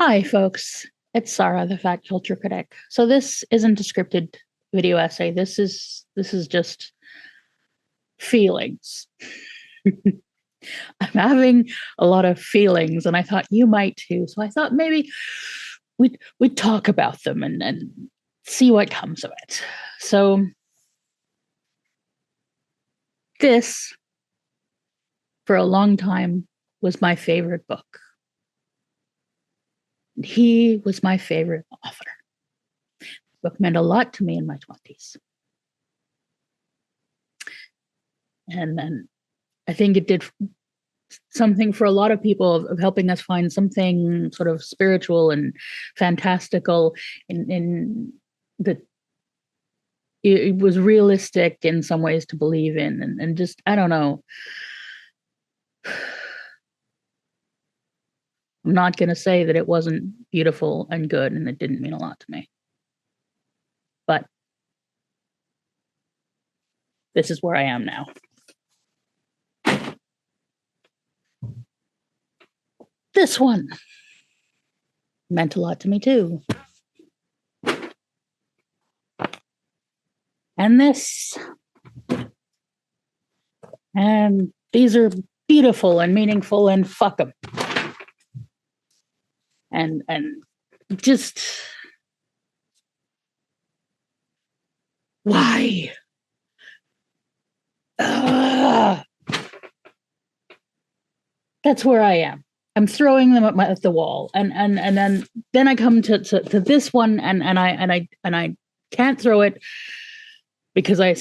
Hi, folks. It's Sarah, the Fact Culture Critic. So this isn't a scripted video essay. This is just feelings. I'm having a lot of feelings, and I thought you might too. So I thought maybe we'd talk about them and see what comes of it. So this, for a long time, was my favorite book. He was my favorite author. The book meant a lot to me in my 20s. And then I think it did something for a lot of people of helping us find something sort of spiritual and fantastical in that it was realistic in some ways to believe in and just, I don't know. I'm not going to say that it wasn't beautiful and good and it didn't mean a lot to me. But this is where I am now. This one meant a lot to me too. And this. And these are beautiful and meaningful and fuck them. And just why? That's where I am. I'm throwing them at the wall, and then I come to this one, and I can't throw it because it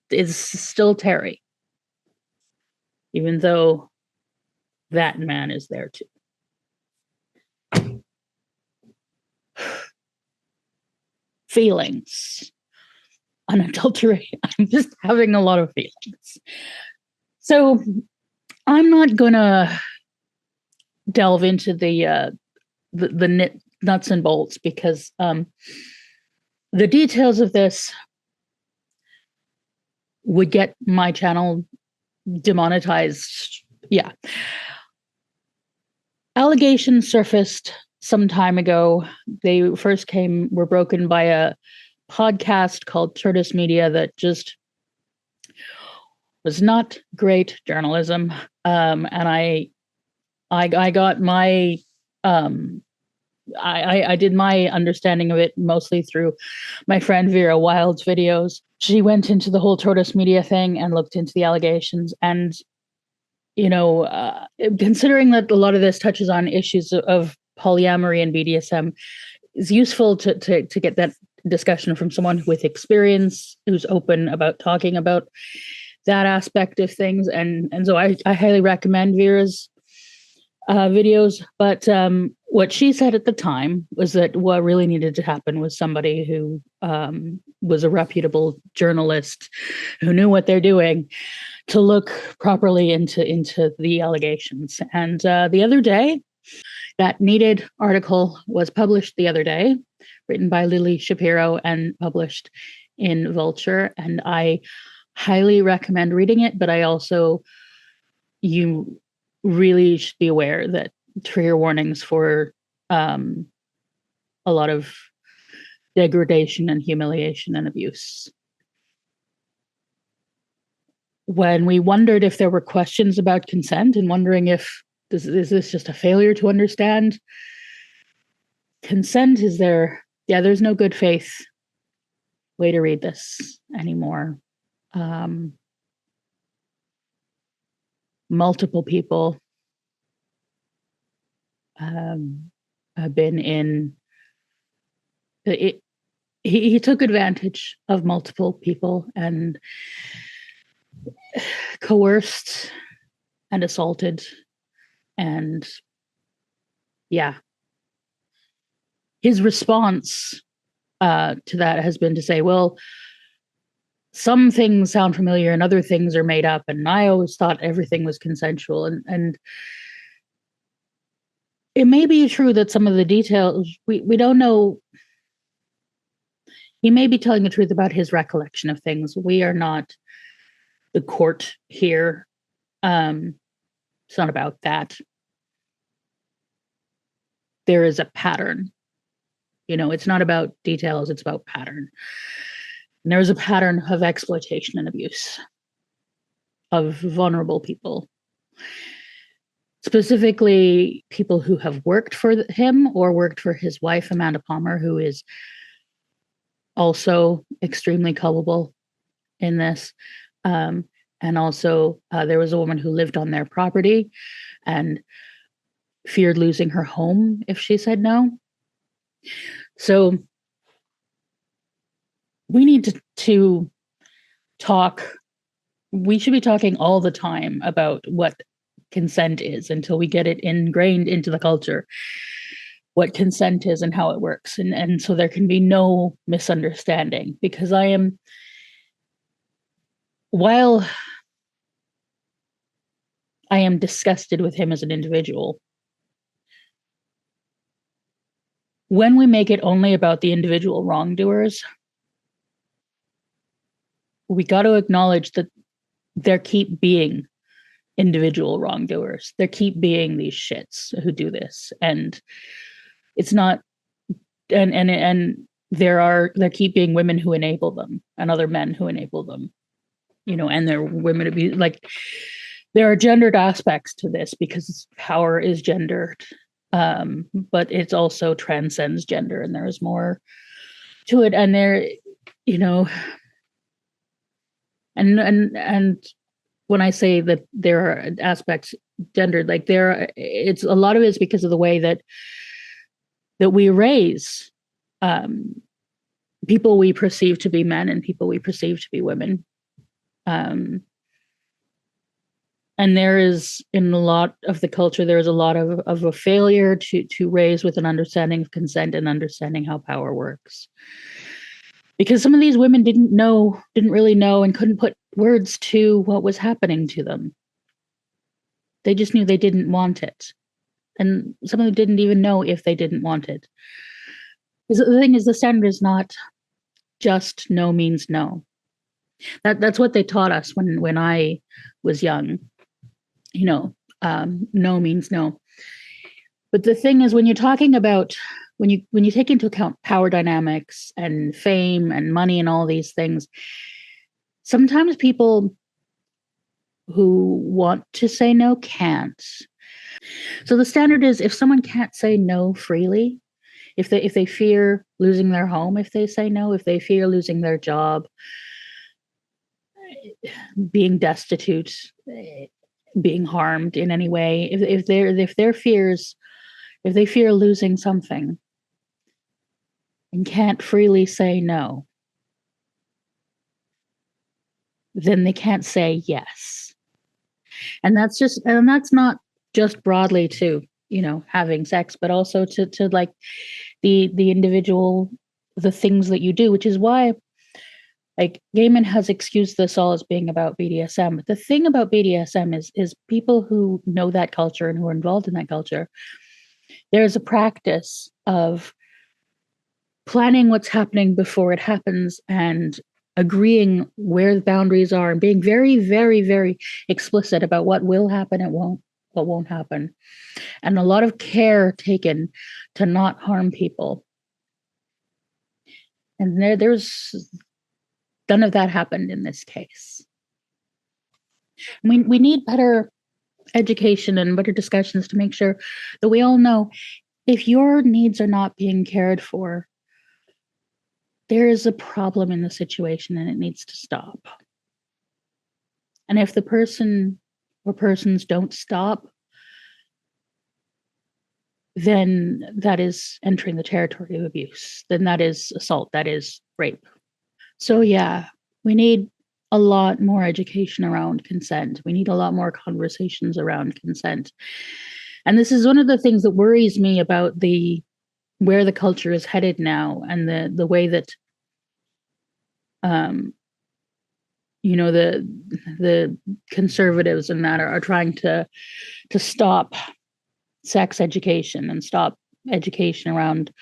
is still Terry, even though that man is there too. Feelings, unadulterated. I'm just having a lot of feelings. So I'm not gonna delve into the nuts and bolts because the details of this would get my channel demonetized. Yeah. Allegations surfaced some time ago. They first were broken by a podcast called Tortoise Media that just was not great journalism. And I got my I did my understanding of it mostly through my friend Vera Wild's videos. She went into the whole Tortoise Media thing and looked into the allegations. And, considering that a lot of this touches on issues of polyamory and BDSM, it's useful to get that discussion from someone with experience who's open about talking about that aspect of things. And so I highly recommend Vera's videos. But what she said at the time was that what really needed to happen was somebody who was a reputable journalist who knew what they're doing to look properly into the allegations. And the other day, that needed article was published the other day, written by Lily Shapiro and published in Vulture. And I highly recommend reading it, but you really should be aware that trigger warnings for a lot of degradation and humiliation and abuse. When we wondered if there were questions about consent and wondering if is this just a failure to understand consent, there's no good faith way to read this anymore. Multiple people have been in it. He took advantage of multiple people and coerced and assaulted. And yeah, his response to that has been to say, well, some things sound familiar and other things are made up. And I always thought everything was consensual. And it may be true that some of the details, we don't know. He may be telling the truth about his recollection of things. We are not the court here. It's not about that. there is a pattern. It's not about details, it's about pattern. And there is a pattern of exploitation and abuse of vulnerable people, specifically people who have worked for him or worked for his wife, Amanda Palmer, who is also extremely culpable in this. And also, there was a woman who lived on their property and feared losing her home if she said no. So we need to talk. We should be talking all the time about what consent is until we get it ingrained into the culture, what consent is and how it works. And so there can be no misunderstanding, because while I am disgusted with him as an individual, when we make it only about the individual wrongdoers, we got to acknowledge that there keep being individual wrongdoers. There keep being these shits who do this. And it's not, and there keep being women who enable them and other men who enable them, and there are women to be like, there are gendered aspects to this because power is gendered. But it also transcends gender, and there is more to it. And there, and when I say that there are aspects gendered, like it's a lot of it is because of the way that we raise people we perceive to be men and people we perceive to be women. And there is, in a lot of the culture, there is a lot of a failure to raise with an understanding of consent and understanding how power works. Because some of these women didn't really know, and couldn't put words to what was happening to them. They just knew they didn't want it. And some of them didn't even know if they didn't want it. Because the thing is, the standard is not just no means no. That's what they taught us when I was young. No means no. But the thing is, when you're talking about, when you take into account power dynamics and fame and money and all these things, sometimes people who want to say no can't. So the standard is, if someone can't say no freely, if they fear losing their home, if they say no, if they fear losing their job, being destitute, being harmed in any way, if they fear losing something and can't freely say no, then they can't say yes. And that's not just broadly to, having sex, but also to like the individual, the things that you do, which is why, like, Gaiman has excused this all as being about BDSM. But the thing about BDSM is people who know that culture and who are involved in that culture, there's a practice of planning what's happening before it happens and agreeing where the boundaries are and being very, very, very explicit about what will happen and what won't happen. And a lot of care taken to not harm people. And there's none of that happened in this case. We need better education and better discussions to make sure that we all know, if your needs are not being cared for, there is a problem in the situation and it needs to stop. And if the person or persons don't stop, then that is entering the territory of abuse. Then that is assault, that is rape. So yeah, we need a lot more education around consent. We need a lot more conversations around consent. And this is one of the things that worries me about where the culture is headed now, and the way that the conservatives and that are trying to stop sex education and stop education around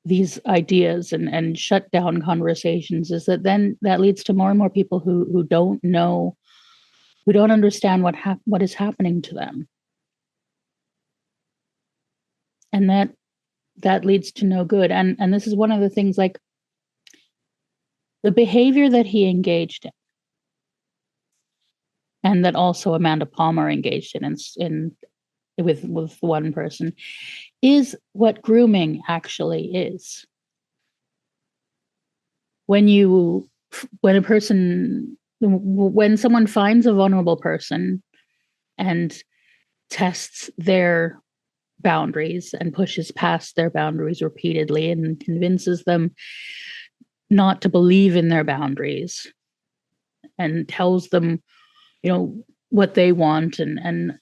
these ideas and shut down conversations, is that leads to more and more people who don't know, who don't understand what is happening to them. And that leads to no good. And this is one of the things, like the behavior that he engaged in, and that also Amanda Palmer engaged in with one person, is what grooming actually is. When someone finds a vulnerable person and tests their boundaries and pushes past their boundaries repeatedly and convinces them not to believe in their boundaries and tells them, what they want, and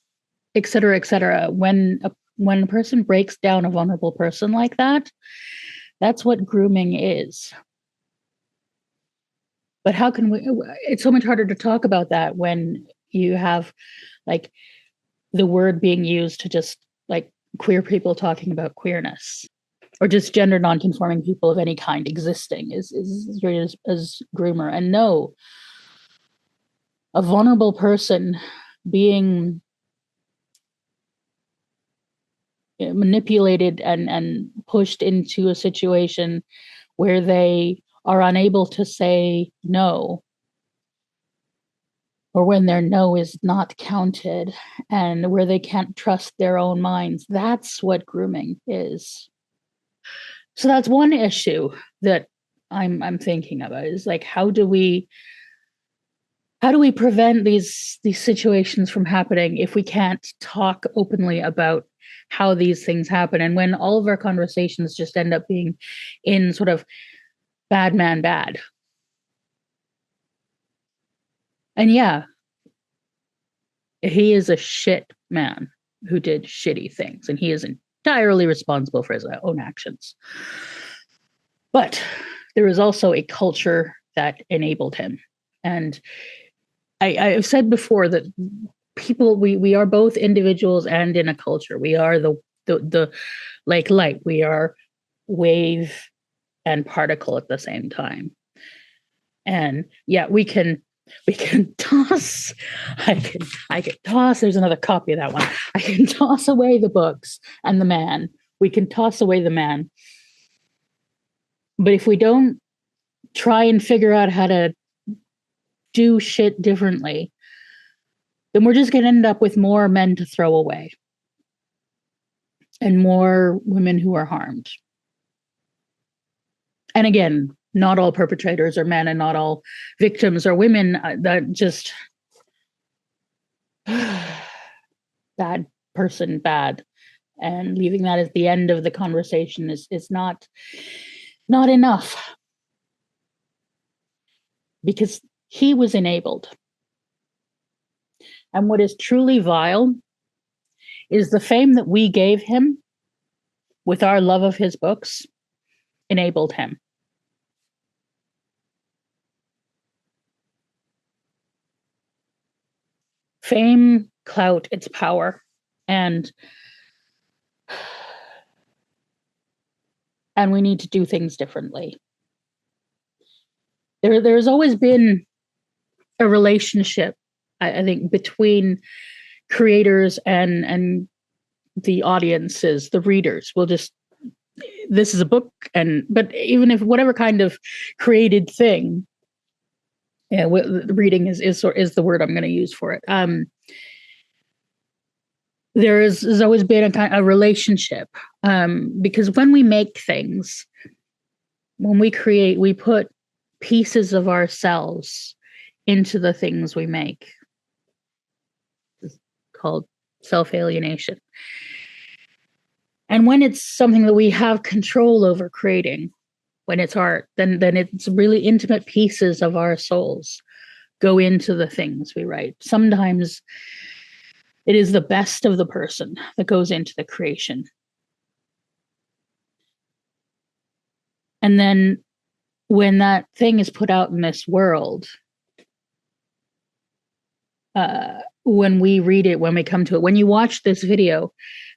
et cetera, et cetera. When a person breaks down a vulnerable person like that, that's what grooming is. But how can it's so much harder to talk about that when you have like the word being used to just like queer people talking about queerness, or just gender nonconforming people of any kind existing is rated as groomer. And no, a vulnerable person being manipulated and pushed into a situation where they are unable to say no, or when their no is not counted, and where they can't trust their own minds. That's what grooming is. So that's one issue that I'm thinking about, is like, how do we prevent these situations from happening if we can't talk openly about how these things happen, and when all of our conversations just end up being in sort of bad man bad. And yeah, he is a shit man who did shitty things, and he is entirely responsible for his own actions. But there is also a culture that enabled him. And I've said before that people, we are both individuals and in a culture. We are the like light. We are wave and particle at the same time. And yeah, we can toss. I can toss. There's another copy of that one. I can toss away the books and the man. We can toss away the man. But if we don't try and figure out how to do shit differently, then we're just going to end up with more men to throw away and more women who are harmed. And again, not all perpetrators are men and not all victims are women. That just bad person, bad. And leaving that at the end of the conversation is not enough, because he was enabled. And what is truly vile is the fame that we gave him with our love of his books enabled him. Fame, clout, it's power. And we need to do things differently. There's always been a relationship, I think, between creators and the audiences, the readers. This is a book, but even if whatever kind of created thing, reading is the word I'm going to use for it. There's always been a relationship, because when we make things, when we create, we put pieces of ourselves into the things we make. It's called self-alienation. And when it's something that we have control over creating, when it's art, then it's really intimate pieces of our souls go into the things we write. Sometimes it is the best of the person that goes into the creation. And then when that thing is put out in this world, when we read it, when we come to it, when you watch this video,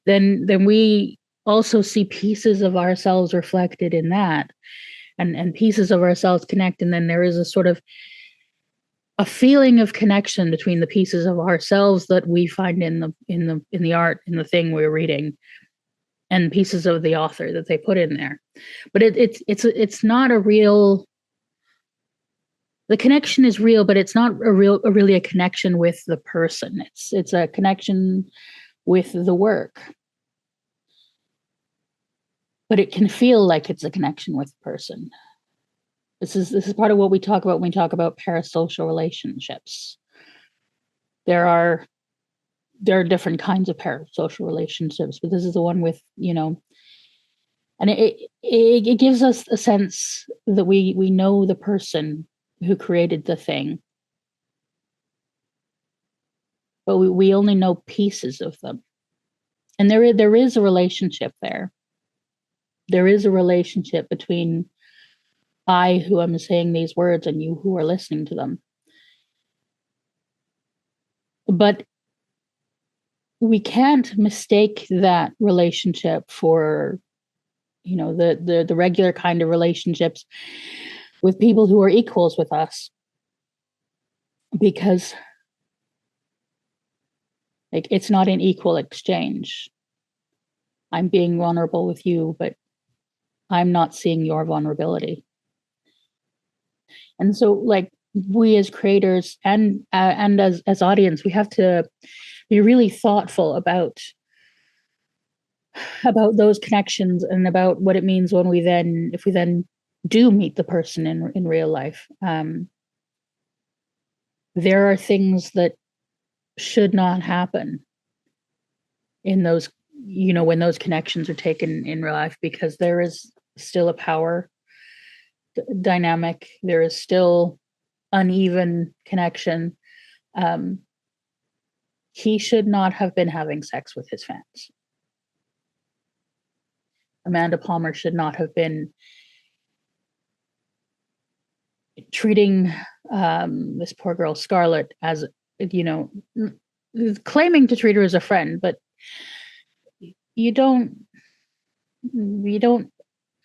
then we also see pieces of ourselves reflected in that, and pieces of ourselves connect. And then there is a sort of a feeling of connection between the pieces of ourselves that we find in the art, in the thing we're reading, and pieces of the author that they put in there. But it's not a real. The connection is real, but it's not really a connection with the person. It's a connection with the work. But it can feel like it's a connection with the person. This is part of what we talk about when we talk about parasocial relationships. There are different kinds of parasocial relationships, but this is the one with, and it gives us a sense that we know the person who created the thing, but we only know pieces of them. And there is a relationship there. There is a relationship between I, who am saying these words, and you who are listening to them. But we can't mistake that relationship for, the regular kind of relationships with people who are equals with us, because like it's not an equal exchange. I'm being vulnerable with you, but I'm not seeing your vulnerability. And so, like, we as creators and as audience, we have to be really thoughtful about those connections and about what it means when if we then do meet the person in real life. There are things that should not happen in those, when those connections are taken in real life, because there is still a power dynamic. There is still uneven connection. He should not have been having sex with his fans. Amanda Palmer should not have been treating this poor girl Scarlett as, claiming to treat her as a friend, but you don't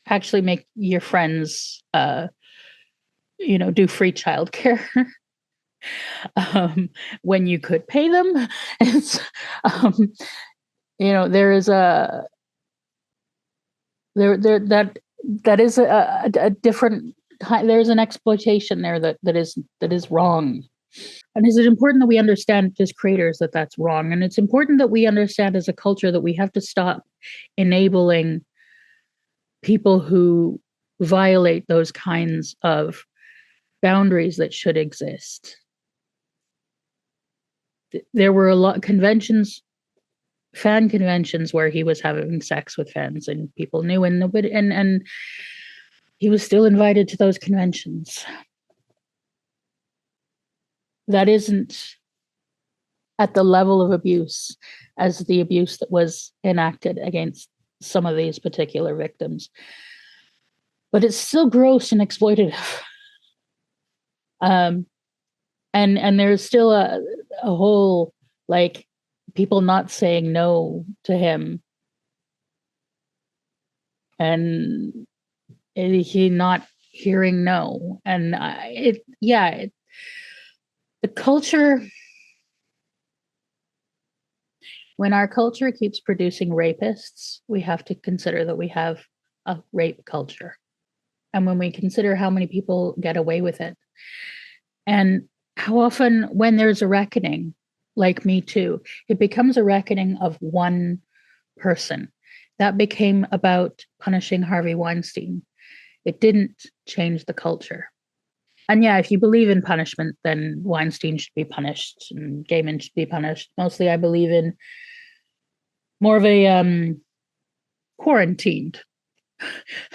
actually make your friends do free childcare when you could pay them. It's there is a that is a different, there's an exploitation there that is wrong. And is it important that we understand as creators that that's wrong? And it's important that we understand as a culture that we have to stop enabling people who violate those kinds of boundaries that should exist. There were a lot of fan conventions where he was having sex with fans and people knew, and nobody, and he was still invited to those conventions. That isn't at the level of abuse as the abuse that was enacted against some of these particular victims. But it's still gross and exploitative. And there's still a whole, like, people not saying no to him, and he not hearing no. And the culture, when our culture keeps producing rapists, we have to consider that we have a rape culture. And when we consider how many people get away with it, and how often when there's a reckoning, like Me Too, it becomes a reckoning of one person. That became about punishing Harvey Weinstein. It didn't change the culture. And yeah, if you believe in punishment, then Weinstein should be punished and Gaiman should be punished. Mostly, I believe in more of a quarantined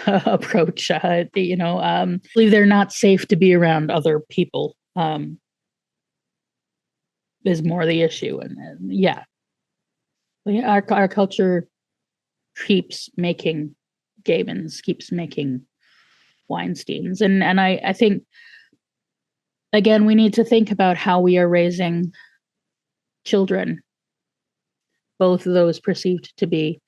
approach. I believe they're not safe to be around other people. Is more the issue, and yeah, our culture keeps making Gaimans, keeps making Weinsteins, and I think, again, we need to think about how we are raising children, both of those perceived to be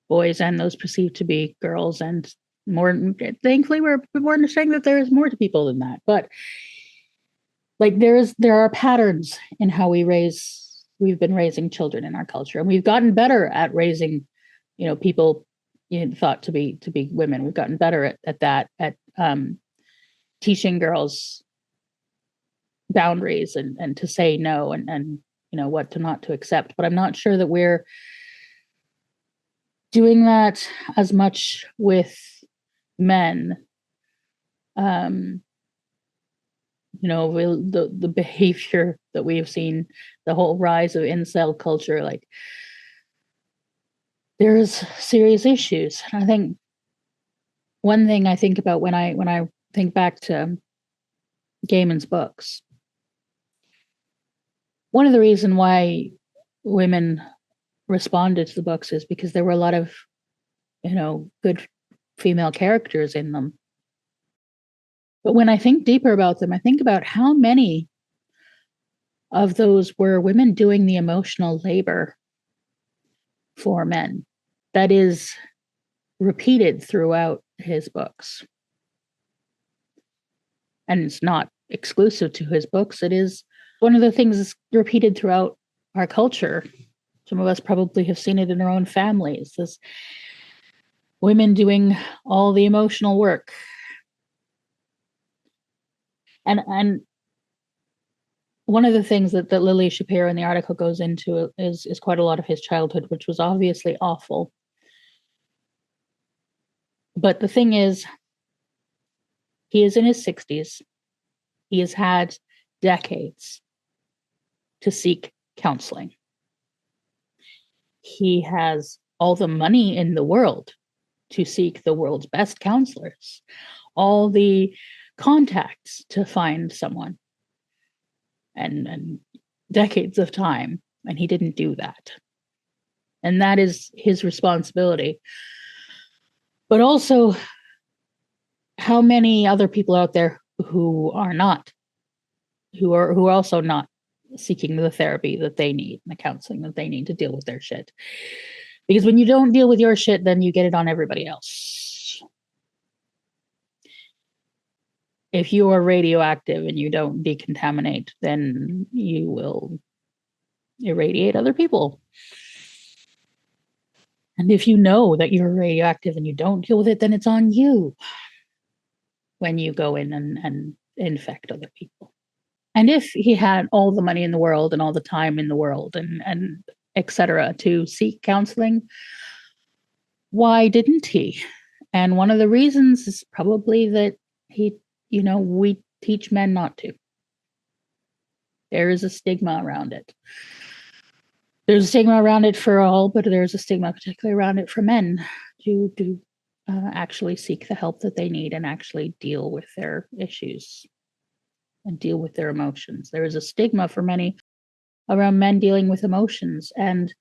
boys and those perceived to be girls, and more thankfully we're understanding that there is more to people than that. But like there are patterns in how we've been raising children in our culture, and we've gotten better at raising people thought to be women. We've gotten better at that, at teaching girls boundaries and to say no, and what to not to accept. But I'm not sure that we're doing that as much with men. The behavior that we have seen, the whole rise of incel culture, like there's serious issues. I think one thing I think about when I think back to Gaiman's books, one of the reasons why women responded to the books is because there were a lot of, good female characters in them. But when I think deeper about them, I think about how many of those were women doing the emotional labor for men. That is repeated throughout his books. And it's not exclusive to his books. It is one of the things that's repeated throughout our culture. Some of us probably have seen it in our own families. This women doing all the emotional work. And one of the things that Lily Shapiro in the article goes into is quite a lot of his childhood, which was obviously awful. But the thing is, he is in his 60s. He has had decades to seek counseling. He has all the money in the world to seek the world's best counselors, all the contacts to find someone, and decades of time, and he didn't do that. And that is his responsibility. But also, how many other people out there who are also not seeking the therapy that they need, the counseling that they need to deal with their shit? Because when you don't deal with your shit, then you get it on everybody else. If you are radioactive and you don't decontaminate, then you will irradiate other people. And if you know that you're radioactive and you don't deal with it, then it's on you when you go in and infect other people. And if he had all the money in the world and all the time in the world and et cetera to seek counseling, why didn't he? And one of the reasons is probably that we teach men not to. There is a stigma around it. There's a stigma around it for all, but there's a stigma particularly around it for men to actually seek the help that they need and actually deal with their issues and deal with their emotions. There is a stigma for many around men dealing with emotions, and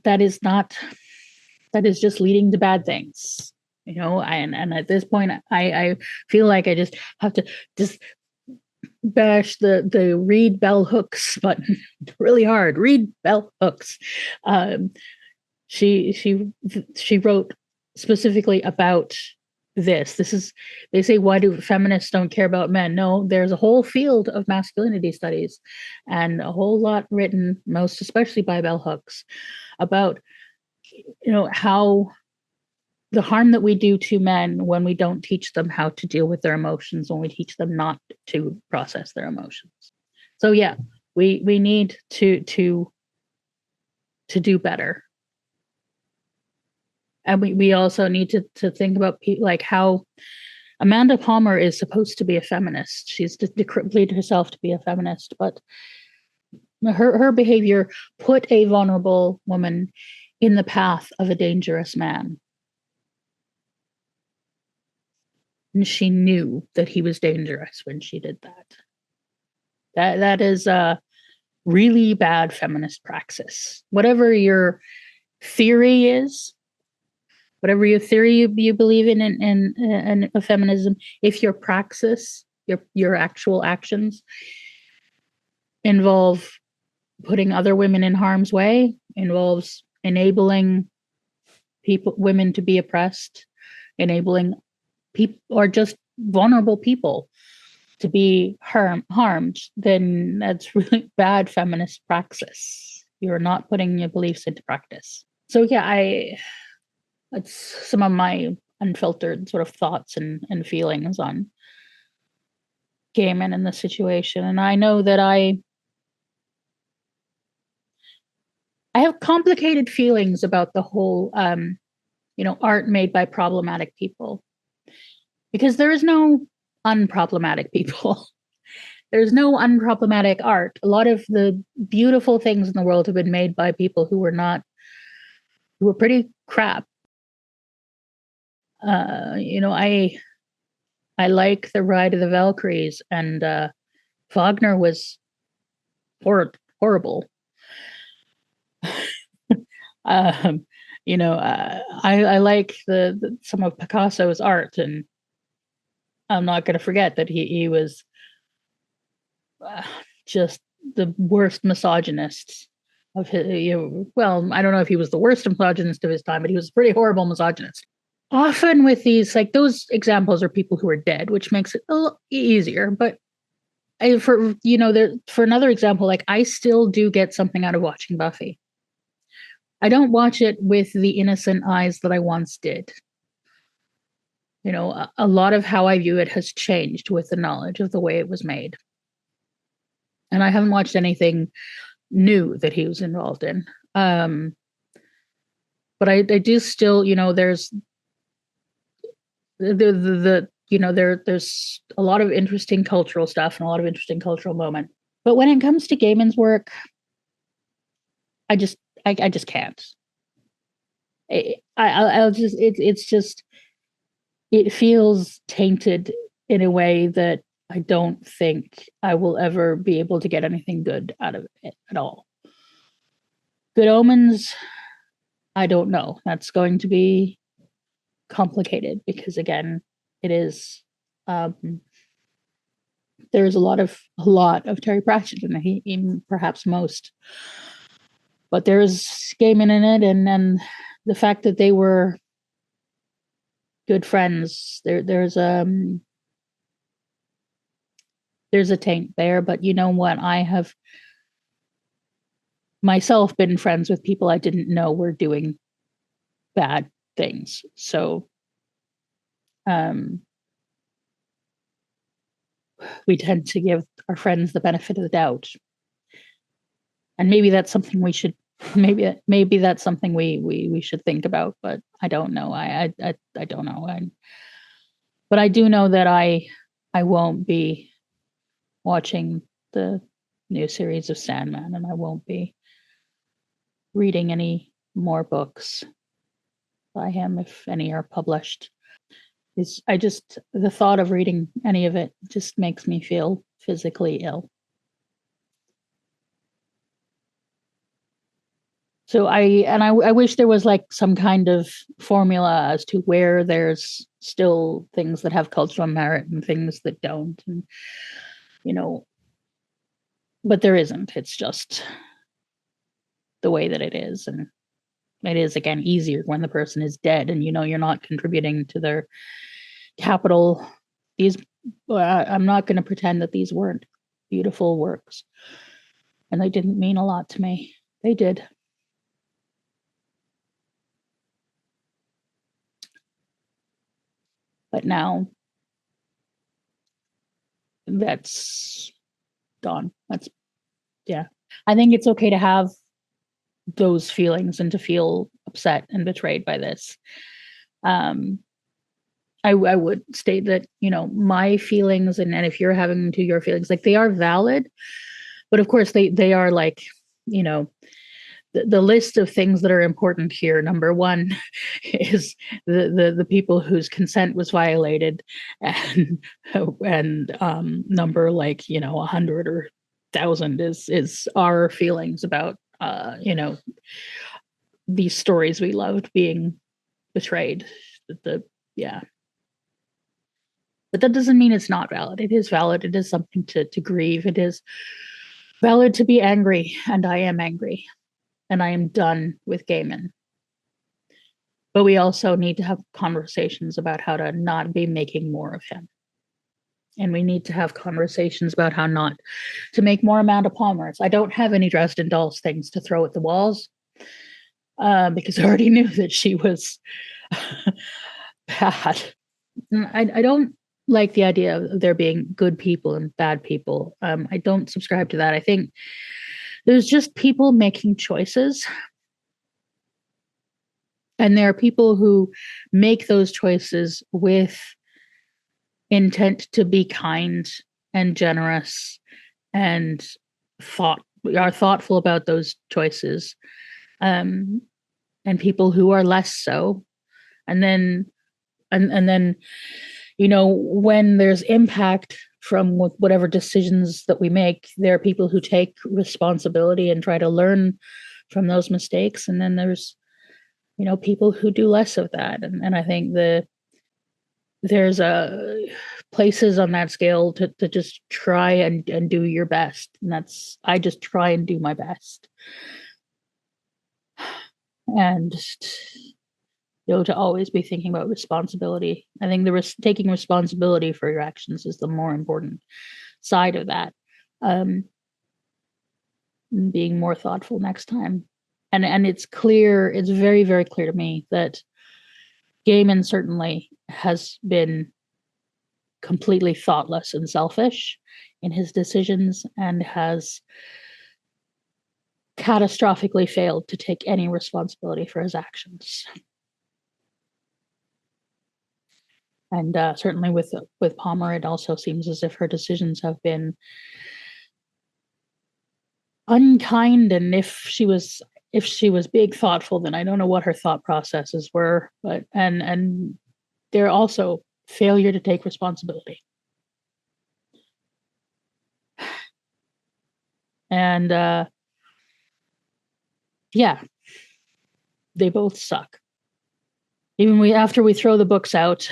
that is just leading to bad things. And at this point, I feel like I just have to just bash the read bell hooks button really hard. Read bell hooks. She wrote specifically about this. They say, why do feminists don't care about men? No, there's a whole field of masculinity studies and a whole lot written, most especially by bell hooks, about how the harm that we do to men when we don't teach them how to deal with their emotions, when we teach them not to process their emotions. So yeah, we need to do better. And we also need to think about like how Amanda Palmer is supposed to be a feminist. She's declared herself to be a feminist, but her behavior put a vulnerable woman in the path of a dangerous man. And she knew that he was dangerous when she did that. That is a really bad feminist praxis. Whatever your theory is, whatever your theory you believe in feminism, if your praxis, your actual actions involve putting other women in harm's way, involves enabling women to be oppressed, enabling people or just vulnerable people to be harmed, then that's really bad feminist praxis. You're not putting your beliefs into practice. So yeah, I it's some of my unfiltered sort of thoughts and feelings on Gaiman in this situation. And I know that I have complicated feelings about the whole art made by problematic people, because there is no unproblematic people. There's no unproblematic art. A lot of the beautiful things in the world have been made by people who were pretty crap. I like The Ride of the Valkyries, and Wagner was horrible. um, I like the some of Picasso's art, and I'm not going to forget that he was just the worst misogynist of his. Well, I don't know if he was the worst misogynist of his time, but he was a pretty horrible misogynist. Often with these, like those examples are people who are dead, which makes it a little easier. But for another example, like I still do get something out of watching Buffy. I don't watch it with the innocent eyes that I once did. A lot of how I view it has changed with the knowledge of the way it was made. And I haven't watched anything new that he was involved in. But I do still, there's there's a lot of interesting cultural stuff and a lot of interesting cultural moment. But when it comes to Gaiman's work, I just can't. It feels tainted in a way that I don't think I will ever be able to get anything good out of it at all. Good Omens, I don't know. That's going to be complicated because again, it is there's a lot of Terry Pratchett in it, even perhaps most. But there's Gaiman in it, and then the fact that they were good friends, there's a taint there. But you know what? I have myself been friends with people I didn't know were doing bad things. So we tend to give our friends the benefit of the doubt. And maybe that's something we should maybe that's something we should think about, but I don't know. I don't know. But I do know that I won't be watching the new series of Sandman, and I won't be reading any more books by him if any are published. The thought of reading any of it just makes me feel physically ill. So I wish there was like some kind of formula as to where there's still things that have cultural merit and things that don't, and but there isn't. It's just the way that it is, and it is again easier when the person is dead and you're not contributing to their capital. I'm not going to pretend that these weren't beautiful works, and they didn't mean a lot to me. They did. But now that's gone. Yeah. I think it's okay to have those feelings and to feel upset and betrayed by this. I would state that, my feelings, and if you're having to your feelings, like they are valid, but of course they are like, the list of things that are important here. Number one is the people whose consent was violated, and number 100 or 1,000 is our feelings about these stories we loved being betrayed. Yeah. But that doesn't mean it's not valid. It is valid. It is something to grieve. It is valid to be angry, and I am angry. And I am done with Gaiman. But we also need to have conversations about how to not be making more of him. And we need to have conversations about how not to make more Amanda Palmers. I don't have any Dresden Dolls things to throw at the walls. because I already knew that she was bad. I don't like the idea of there being good people and bad people. I don't subscribe to that. I think there's just people making choices, and there are people who make those choices with intent to be kind and generous and are thoughtful about those choices, and people who are less so. And then and then when there's impact from whatever decisions that we make, there are people who take responsibility and try to learn from those mistakes, and then there's people who do less of that. And I think there's places on that scale to just try and do your best, and I just try and do my best, and just to always be thinking about responsibility. I think taking responsibility for your actions is the more important side of that. Being more thoughtful next time. And it's very, very clear to me that Gaiman certainly has been completely thoughtless and selfish in his decisions, and has catastrophically failed to take any responsibility for his actions. And certainly with Palmer, it also seems as if her decisions have been unkind. And if she was being thoughtful, then I don't know what her thought processes were. But and they're also failure to take responsibility. And yeah, they both suck. Even after we throw the books out,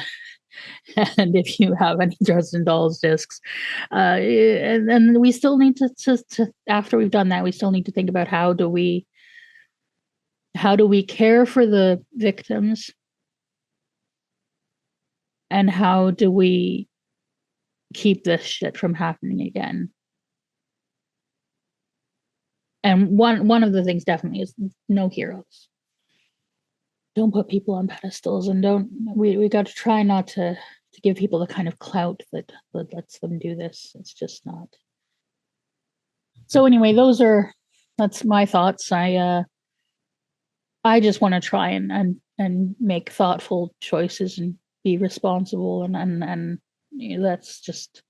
and if you have any Dresden Dolls discs, and we still need to after we've done that, we still need to think about how do we care for the victims, and how do we keep this shit from happening again. And one of the things definitely is no heroes. Don't put people on pedestals, and we got to try not to give people the kind of clout that lets them do this. It's just not. So anyway, that's my thoughts. I just want to try and make thoughtful choices and be responsible, and that's just,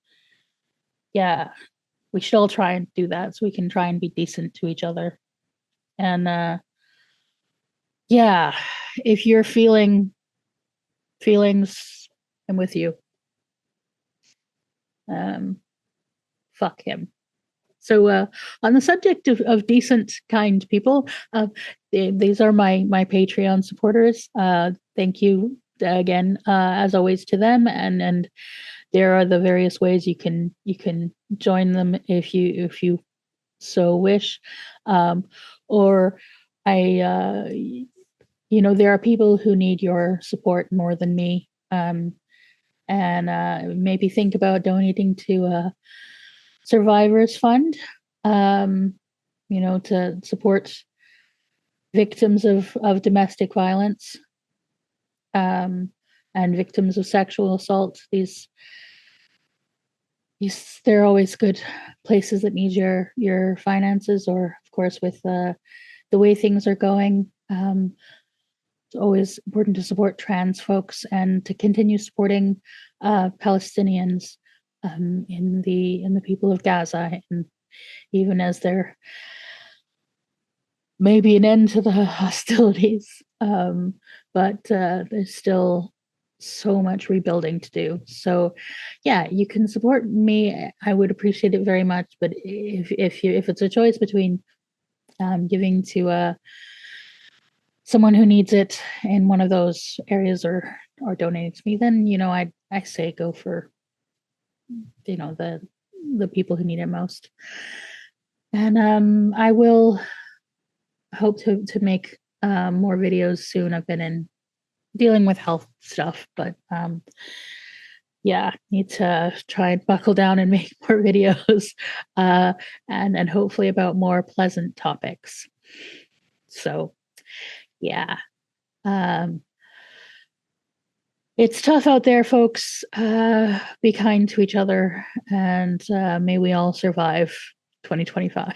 yeah, we should all try and do that so we can try and be decent to each other. And yeah, if you're feeling feelings, I'm with you. Fuck him. So on the subject of decent, kind people, these are my Patreon supporters. Thank you again, as always, to them, and there are the various ways you can join them if you so wish, or there are people who need your support more than me, and maybe think about donating to a Survivors Fund, to support victims of domestic violence, and victims of sexual assault. These they're always good places that need your finances, or of course with the way things are going. It's always important to support trans folks and to continue supporting Palestinians, in the people of Gaza, and even as there may be an end to the hostilities, but there's still so much rebuilding to do. So yeah, you can support me. I would appreciate it very much. But if it's a choice between giving to someone who needs it in one of those areas, or donating to me, then I say go for the people who need it most. And I will hope to make more videos soon. I've been dealing with health stuff, but need to try and buckle down and make more videos, and hopefully about more pleasant topics. So Yeah. Um, it's tough out there, folks. Be kind to each other, and may we all survive 2025.